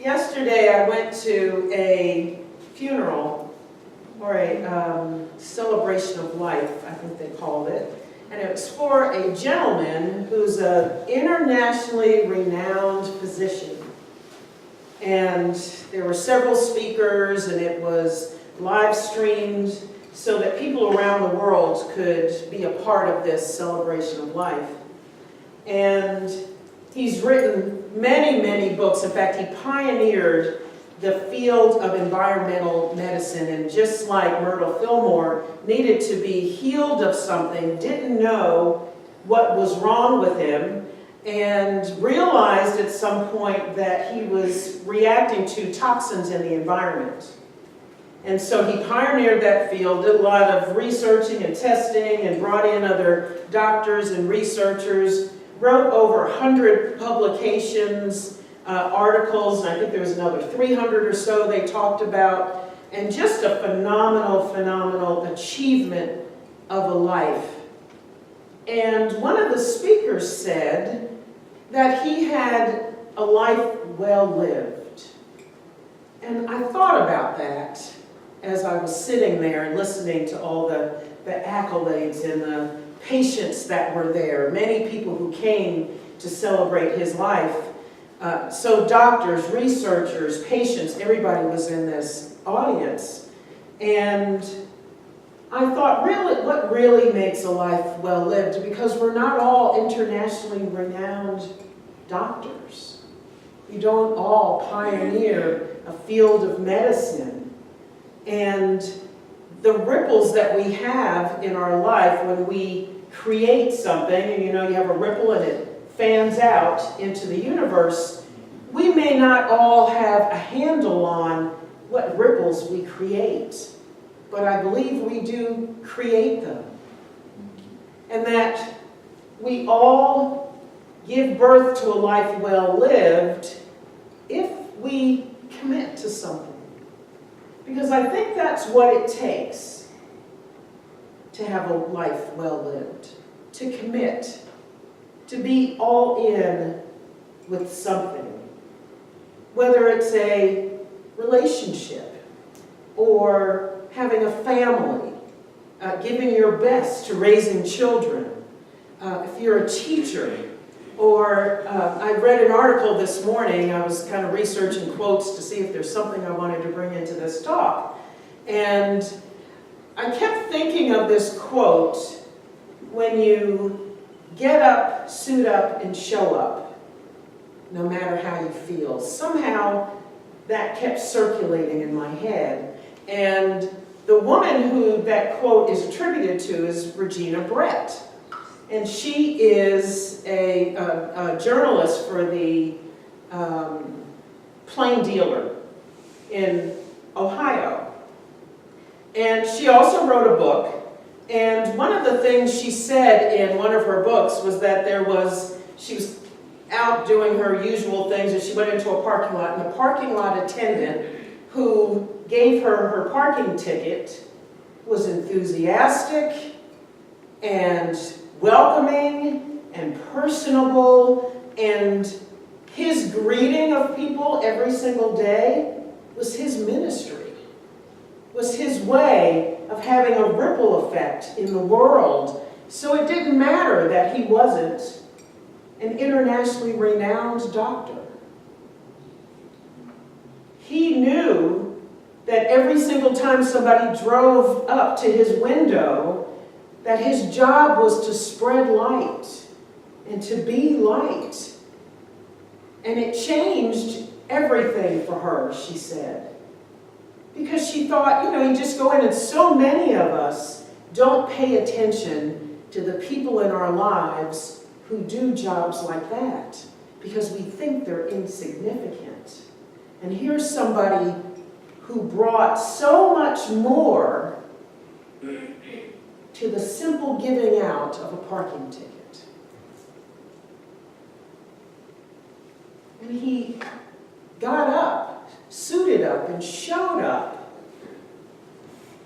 Yesterday I went to a funeral, or a celebration of life, I think they called it. And it was for a gentleman who's an internationally renowned physician. And there were several speakers, and it was live streamed so that people around the world could be a part of this celebration of life. And he's written many, many books. In fact, he pioneered the field of environmental medicine, and just like Myrtle Fillmore needed to be healed of something, didn't know what was wrong with him, and realized at some point that he was reacting to toxins in the environment. And so he pioneered that field, did a lot of researching and testing, and brought in other doctors and researchers, wrote over 100 publications, articles, and I think there was another 300 or so they talked about, and just a phenomenal achievement of a life. And one of the speakers said that he had a life well lived. And I thought about that as I was sitting there and listening to all the accolades and the patients that were there, many people who came to celebrate his life. So doctors, researchers, patients, everybody was in this audience. And I thought, really, what really makes a life well lived? Because we're not all internationally renowned doctors. We don't all pioneer a field of medicine. And the ripples that we have in our life when we create something, and you know, you have a ripple and it fans out into the universe, we may not all have a handle on what ripples we create, but I believe we do create them. And that we all give birth to a life well lived if we commit to something. Because I think that's what it takes to have a life well lived, to commit, to be all in with something. Whether it's a relationship or having a family, giving your best to raising children, if you're a teacher, or I read an article this morning. I was kind of researching quotes to see if there's something I wanted to bring into this talk. And I kept thinking of this quote: when you get up, suit up, and show up, no matter how you feel. Somehow that kept circulating in my head. And the woman who that quote is attributed to is Regina Brett. And she is a journalist for the Plain Dealer in Ohio. And she also wrote a book. And one of the things she said in one of her books was that she was out doing her usual things, and she went into a parking lot, and the parking lot attendant who gave her parking ticket was enthusiastic and welcoming and personable, and his greeting of people every single day was his ministry, was his way of having a ripple effect in the world. So it didn't matter that he wasn't an internationally renowned doctor. He knew that every single time somebody drove up to his window, that his job was to spread light and to be light. And it changed everything for her, she said. Because she thought, you just go in, and so many of us don't pay attention to the people in our lives who do jobs like that, because we think they're insignificant. And here's somebody who brought so much more to the simple giving out of a parking ticket. And he got up, suited up, and showed up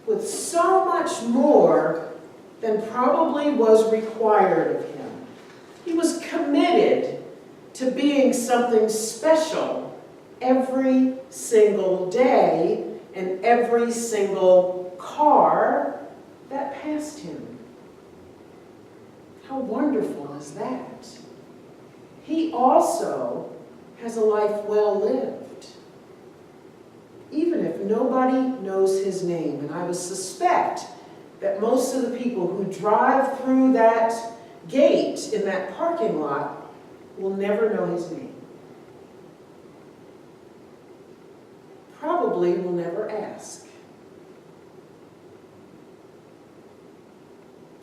with so much more than probably was required of him. He was committed to being something special every single day and every single car that passed him. How wonderful is that? He also has a life well lived, even if nobody knows his name. And I would suspect that most of the people who drive through that gate in that parking lot will never know his name. Probably will never ask.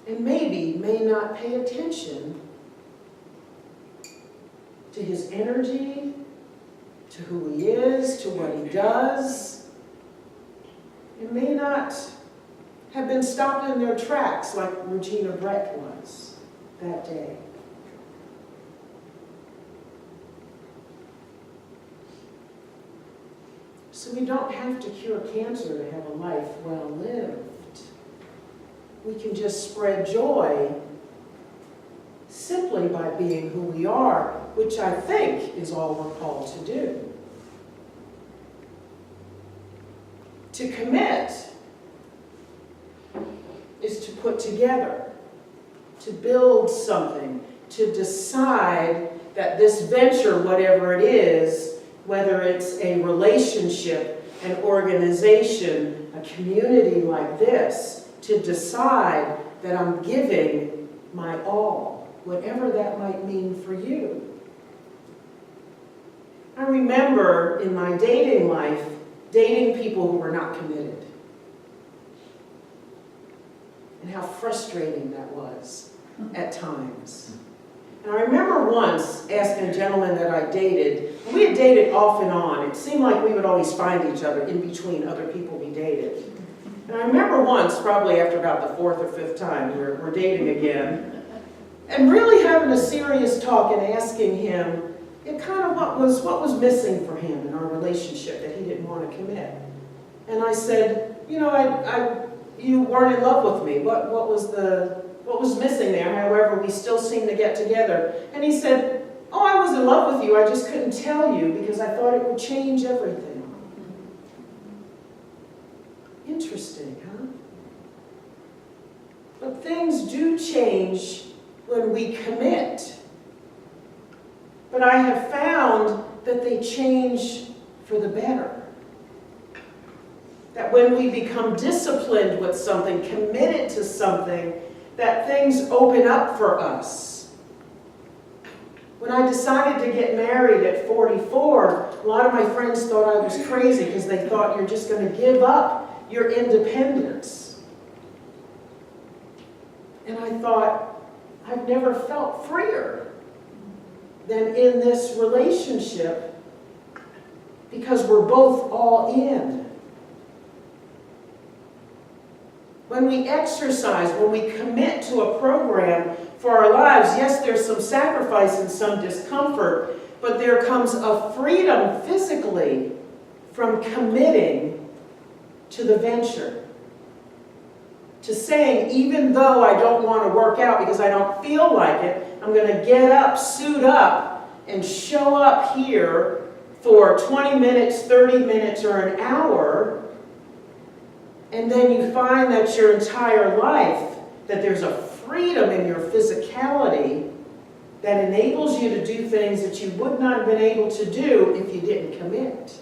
And maybe may not pay attention to his energy, to who he is, to what he does. It may not have been stopped in their tracks like Regina Brett was that day. So we don't have to cure cancer to have a life well lived. We can just spread joy simply by being who we are, which I think is all we're called to do. To commit is to put together, to build something, to decide that this venture, whatever it is, whether it's a relationship, an organization, a community like this, to decide that I'm giving my all, whatever that might mean for you. I remember in my dating life, dating people who were not committed. And how frustrating that was at times. And I remember once asking a gentleman that I dated, and we had dated off and on. It seemed like we would always find each other in between other people we dated. And I remember once, probably after about the fourth or fifth time, we're dating again, and really having a serious talk and asking him kind of what was missing for him in our relationship that he didn't want to commit. And I said, you know, you weren't in love with me. What was missing there? However, we still seem to get together. And he said, oh, I was in love with you. I just couldn't tell you because I thought it would change everything. Interesting, huh? But things do change when we commit. But I have found that they change for the better. That when we become disciplined with something, committed to something, that things open up for us. When I decided to get married at 44, a lot of my friends thought I was crazy because they thought you're just going to give up your independence. And I thought, I've never felt freer than in this relationship because we're both all in. When we exercise, when we commit to a program for our lives, yes, there's some sacrifice and some discomfort, but there comes a freedom physically from committing to the venture. To saying, even though I don't want to work out because I don't feel like it, I'm going to get up, suit up, and show up here for 20 minutes, 30 minutes, or an hour, and then you find that your entire life, that there's a freedom in your physicality that enables you to do things that you would not have been able to do if you didn't commit.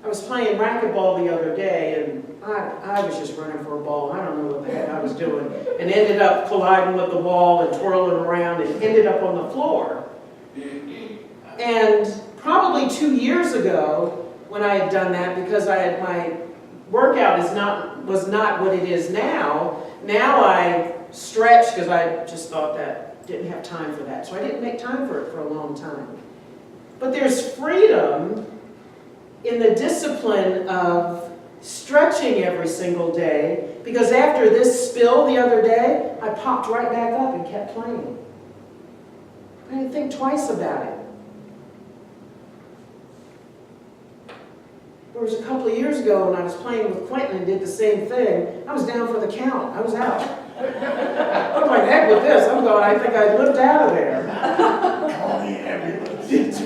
I was playing racquetball the other day, and I was just running for a ball. I don't know what the heck I was doing, and ended up colliding with the wall and twirling around and ended up on the floor. And probably 2 years ago, when I had done that, because my workout was not what it is now. Now I stretch because I just thought that didn't have time for that, so I didn't make time for it for a long time. But there's freedom in the discipline of stretching every single day, because after this spill the other day, I popped right back up and kept playing. I didn't think twice about it. There was a couple of years ago when I was playing with Quentin and did the same thing. I was down for the count. I was out. What am I heck with this? I'm going, I think I lived out of there. Call the ambulance.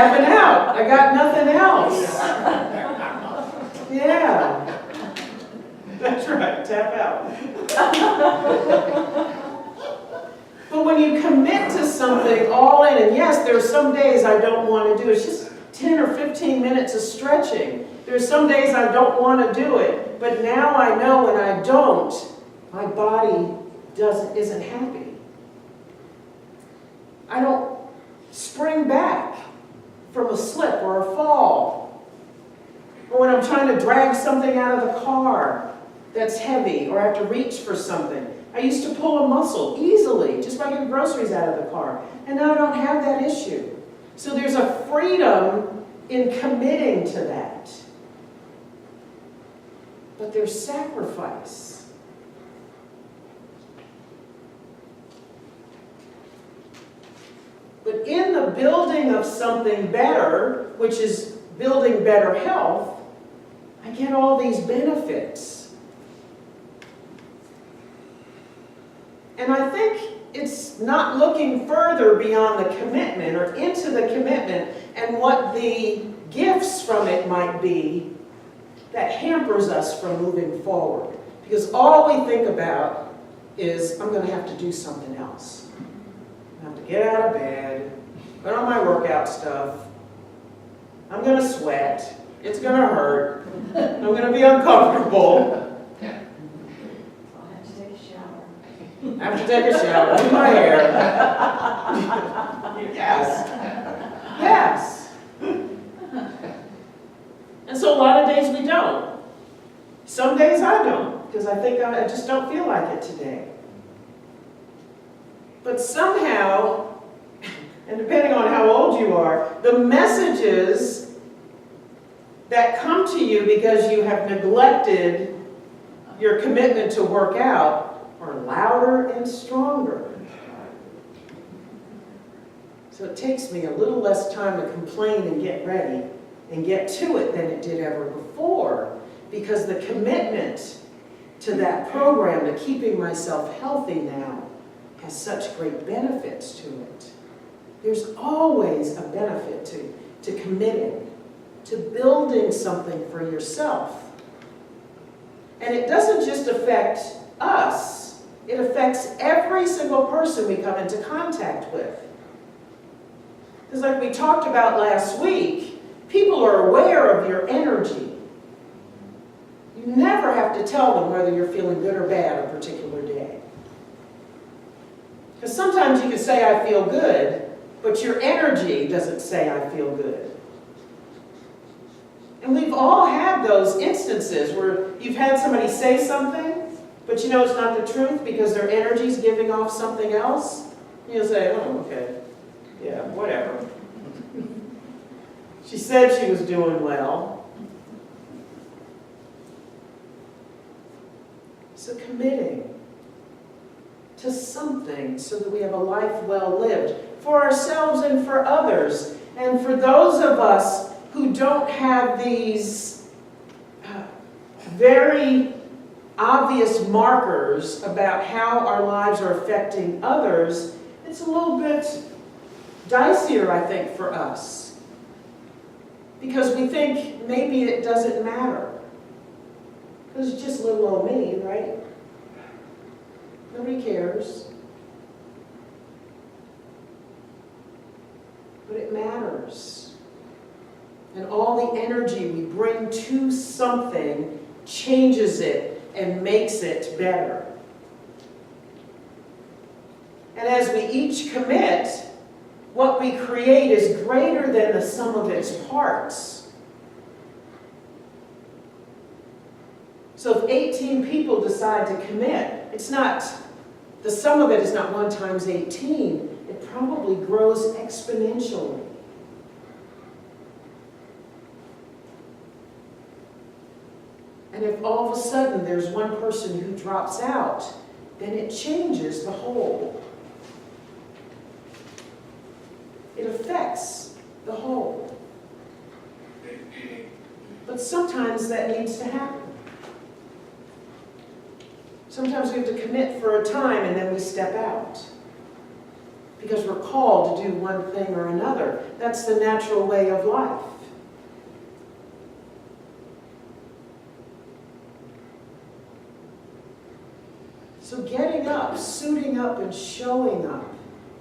tapping out. I got nothing else. Yeah. That's right, tap out. But when you commit to something all in, and yes, there are some days I don't want to do it. It's just 10 or 15 minutes of stretching. There's some days I don't want to do it. But now I know when I don't, my body isn't happy. I don't spring back from a slip or a fall. Or when I'm trying to drag something out of the car that's heavy, or I have to reach for something. I used to pull a muscle easily just by getting groceries out of the car. And now I don't have that issue. So there's a freedom in committing to that. But there's sacrifice. But in the building of something better, which is building better health, I get all these benefits. And I think it's not looking further beyond the commitment or into the commitment and what the gifts from it might be that hampers us from moving forward. Because all we think about is, I'm going to have to do something else. I have to get out of bed, put on my workout stuff. I'm going to sweat. It's going to hurt. I'm going to be uncomfortable. I have to take a shower, do my hair. Yes. Yes. And so a lot of days we don't. Some days I don't, because I think I just don't feel like it today. But somehow, and depending on how old you are, the messages that come to you because you have neglected your commitment to work out are louder and stronger. So it takes me a little less time to complain and get ready and get to it than it did ever before, because the commitment to that program, to keeping myself healthy now, has such great benefits to it. There's always a benefit to committing, to building something for yourself. And it doesn't just affect us. It affects every single person we come into contact with. Because like we talked about last week, people are aware of your energy. You never have to tell them whether you're feeling good or bad a particular day. Because sometimes you can say, I feel good, but your energy doesn't say, I feel good. And we've all had those instances where you've had somebody say something, but you know it's not the truth because their energy's giving off something else. You'll say, oh, okay, yeah, whatever. She said she was doing well. So committing to something so that we have a life well lived for ourselves and for others. And for those of us who don't have these very obvious markers about how our lives are affecting others, it's a little bit dicier, I think, for us. Because we think maybe it doesn't matter. Because it's just little old me, right? Nobody cares. But it matters. And all the energy we bring to something changes it and makes it better. And as we each commit, what we create is greater than the sum of its parts. So if 18 people decide to commit, it's not, the sum of it is not 1 times 18. It probably grows exponentially. And if all of a sudden there's one person who drops out, then it changes the whole. It affects the whole. But sometimes that needs to happen. Sometimes we have to commit for a time and then we step out. because we're called to do one thing or another. That's the natural way of life. So getting up, suiting up, and showing up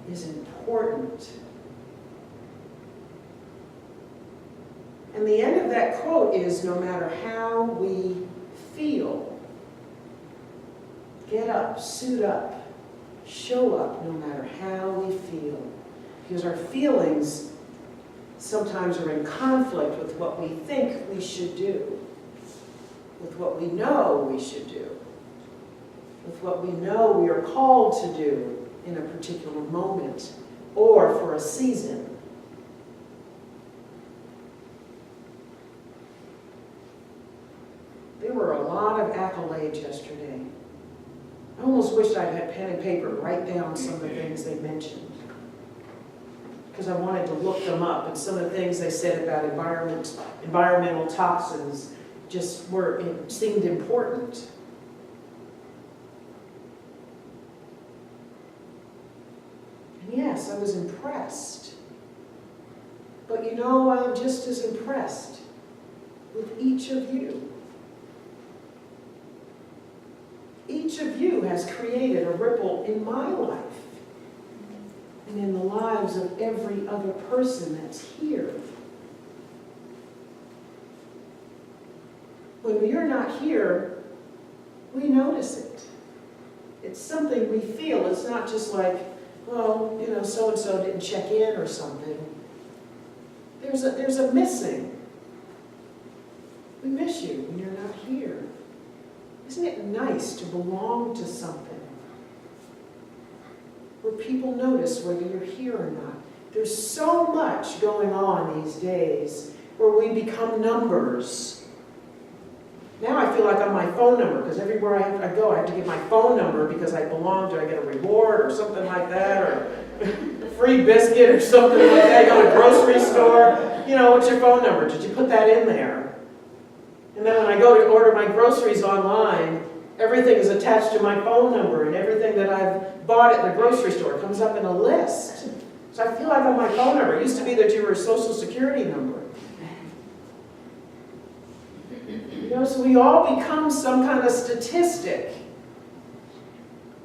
is important. And the end of that quote is, no matter how we feel, get up, suit up, show up no matter how we feel. Because our feelings sometimes are in conflict with what we think we should do, with what we know we should do, with what we know we are called to do in a particular moment or for a season. There were a lot of accolades yesterday. I almost wished I had pen and paper to write down some of the things they mentioned, because I wanted to look them up, and some of the things they said about environmental toxins just seemed important. And yes, I was impressed. But you know, I'm just as impressed with each of you. Each of you has created a ripple in my life and in the lives of every other person that's here. When you're not here, we notice it. It's something we feel. It's not just like, well, you know, so-and-so didn't check in or something. There's a missing. We miss you when you're not here. Isn't it nice to belong to something where people notice whether you're here or not? There's so much going on these days where we become numbers. Now I feel like I'm my phone number, because everywhere I go, I have to give my phone number because I belong to, I get a reward or something like that, or a free biscuit or something like that. I go to the grocery store, you know, what's your phone number? Did you put that in there? And then when I go to order my groceries online, everything is attached to my phone number, and everything that I've bought at the grocery store comes up in a list. So I feel like I'm my phone number. It used to be that you were a social security number. You know, so we all become some kind of statistic.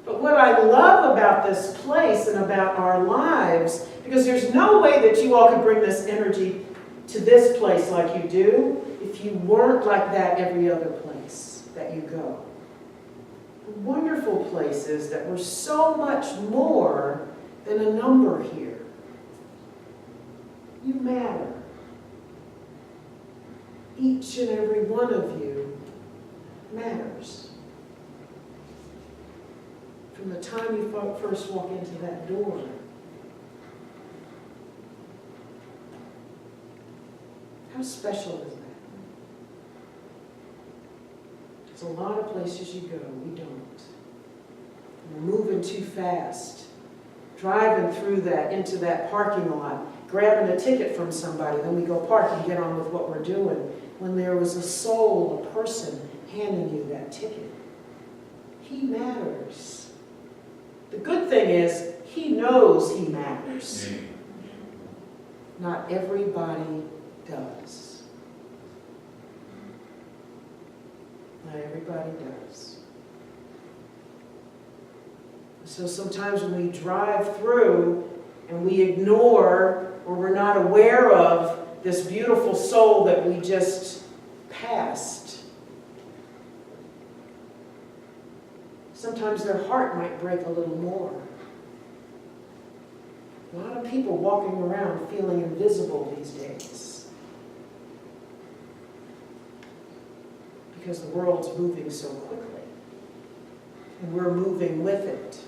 But what I love about this place and about our lives, because there's no way that you all could bring this energy to this place like you do if you weren't like that every other place that you go. The wonderful place is that we're so much more than a number here. You matter. Each and every one of you matters. From the time you first walk into that door, how special is that? There's a lot of places you go, we don't. We're moving too fast. Driving through that, into that parking lot, grabbing a ticket from somebody, then we go park and get on with what we're doing. When there was a soul, a person handing you that ticket. He matters. The good thing is, he knows he matters. Not everybody does. Not everybody does. So sometimes when we drive through and we ignore or we're not aware of this beautiful soul that we just passed, sometimes their heart might break a little more. A lot of people walking around feeling invisible these days because the world's moving so quickly and we're moving with it.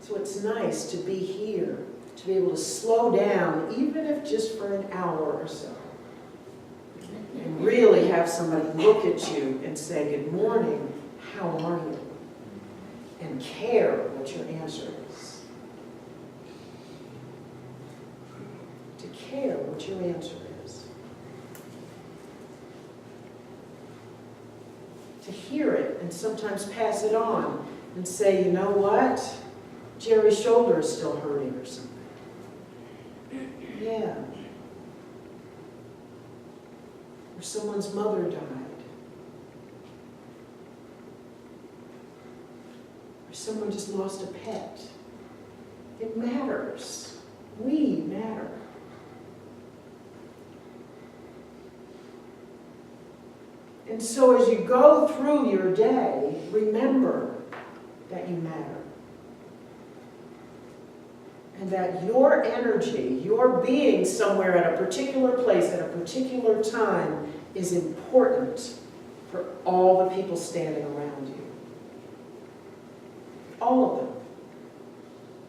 So it's nice to be here, to be able to slow down, even if just for an hour or so, and really have somebody look at you and say, good morning, how are you? And care what your answer is. To care what your answer is. To hear it and sometimes pass it on and say, you know what? Jerry's shoulder is still hurting or something. Yeah. Or someone's mother died. Or someone just lost a pet. It matters. We matter. And so as you go through your day, remember that you matter. And that your energy, your being somewhere at a particular place, at a particular time, is important for all the people standing around you. All of them.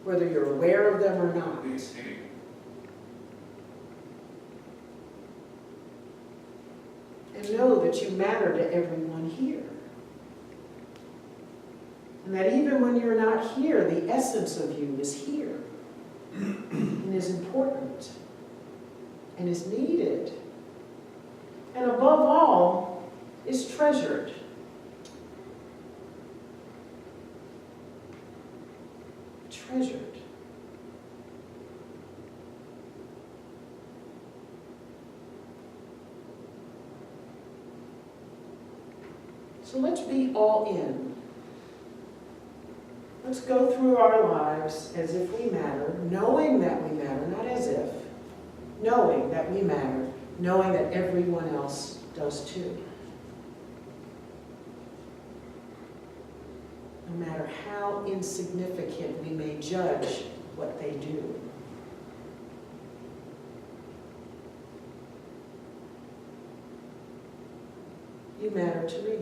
Whether you're aware of them or not. And know that you matter to everyone here. And that even when you're not here, the essence of you is here. And is important. And is needed. And above all, is treasured. Treasured. So let's be all in. Let's go through our lives as if we matter, knowing that we matter, not as if. Knowing that we matter, knowing that everyone else does too. No matter how insignificant we may judge what they do. You matter to me.